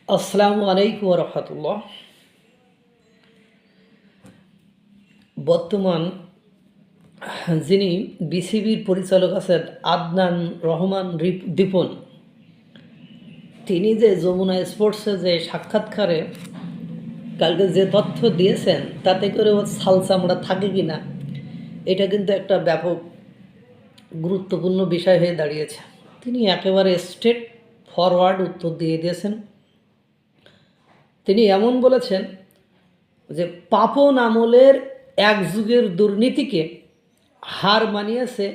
আসসালামু আলাইকুম রহমতুল্লাহ। বর্তমান যিনি বিসিবির পরিচালক আছেন আদনান রহমান দীপন, তিনি যে যমুনা স্পোর্টসে যে সাক্ষাৎকারে কালকে যে তথ্য দিয়েছেন, তাতে করে ও ছাল চামড়া থাকে কি না, এটা কিন্তু একটা ব্যাপক গুরুত্বপূর্ণ বিষয় হয়ে দাঁড়িয়েছে। তিনি একেবারে স্ট্রেট ফরওয়ার্ড উত্তর দিয়ে দিয়েছেন। তিনি এমন বলেছেন যে পাপন আমলের এক যুগের দুর্নীতিকে হার মানিয়েছে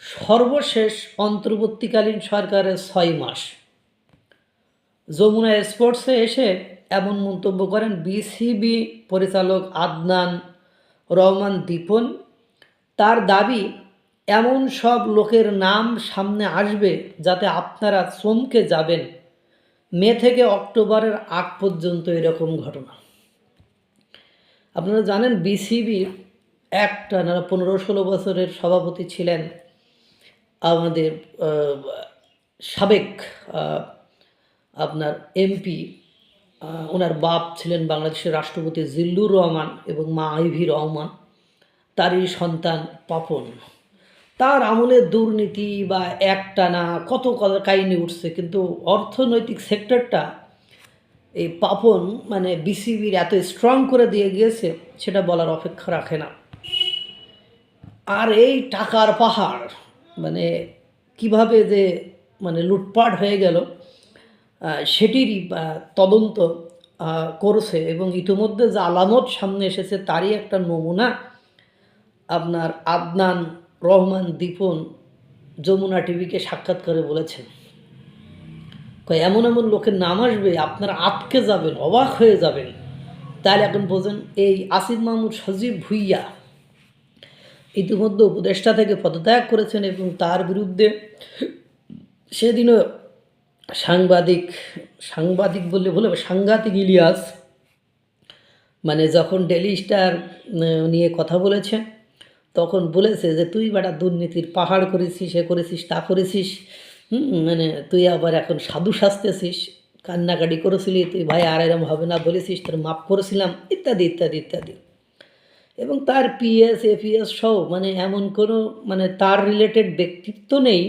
সর্বশেষ অন্তর্বর্তীকালীন সরকারের 6 মাস। যমুনা স্পোর্টসে এসে এমন মন্তব্য করেন বিসিবি পরিচালক আদনান রহমান দীপন। তার দাবি, এমন সব লোকের নাম সামনে আসবে যাতে আপনারা চমকে যাবেন। মে থেকে অক্টোবরের আগ পর্যন্ত এরকম ঘটনা। আপনারা জানেন বিসিবির একটানা 15-16 বছরের সভাপতি ছিলেন আমাদের সাবেক আপনার এমপি, ওনার বাপ ছিলেন বাংলাদেশের রাষ্ট্রপতি জিল্লুর রহমান এবং মা আইভি রহমান, তারই সন্তান পাপন। তার আমলে দুর্নীতি বা একটানা কত কাহিনী উঠছে, কিন্তু অর্থনৈতিক সেক্টরটা এই পাপন মানে বিসিবির এত স্ট্রং করে দিয়ে গিয়েছে, সেটা বলার অপেক্ষা রাখে না। আর এই টাকার পাহাড় মানে কিভাবে যে মানে লুটপাট হয়ে গেল, সেটিরই তদন্ত করছে এবং ইতিমধ্যে যে আলামত সামনে এসেছে তারই একটা নমুনা আপনার আদনান রহমান দীপন যমুনা টিভিকে সাক্ষাৎ করে বলেছেন। এমন এমন লোকের নাম আসবে, আপনারা আটকে যাবেন, অবাক হয়ে যাবেন। তাহলে এখন বোঝেন, এই আসিফ মাহমুদ সজীব ভুইয়া ইতিমধ্যে উপদেষ্টা থেকে পদত্যাগ করেছেন এবং তার বিরুদ্ধে সেদিনও সাংবাদিক বললে ভুল হবে, সাংঘাতিক ইলিয়াস মানে যখন ডেইলি স্টার নিয়ে কথা বলেছে, তখন বলেছে যে তুই বেটা দুর্নীতির পাহাড় করেছিস, এ করেছিস, তা করেছিস, মানে তুই আবার এখন সাধু সাজতেছিস, কান্নাকাটি করেছিলি, তুই ভাই আর এরম হবে না বলেছিস, তোর মাফ করেছিলাম, ইত্যাদি ইত্যাদি ইত্যাদি। এবং তার পিএস এপিএস সহ মানে এমন কোনো মানে তার রিলেটেড ব্যক্তিত্ব নেই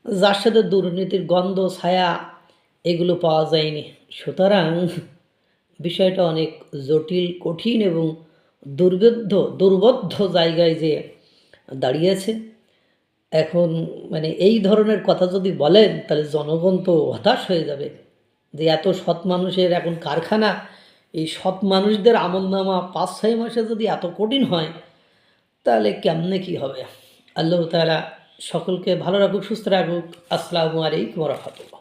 যার সাথে দুর্নীতির গন্ধ ছায়া এগুলো পাওয়া যায়নি। সুতরাং বিষয়টা অনেক জটিল, কঠিন এবং দুর্বোধ্য জায়গায় যে দাঁড়িয়েছে। এখন মানে এই ধরনের কথা যদি বলেন, তাহলে জনগণ তো হতাশ হয়ে যাবে যে এত সৎ মানুষের এখন কারখানা। এই সৎ মানুষদের আমলনামা 5-6 মাসে যদি এত কঠিন হয়, তাহলে কেমনে কি হবে। আল্লাহ তাআলা সকলকে ভালো রাখুক, সুস্থ রাখুক। আসসালামু আলাইকুম ওয়া রাহমাতুল্লাহ।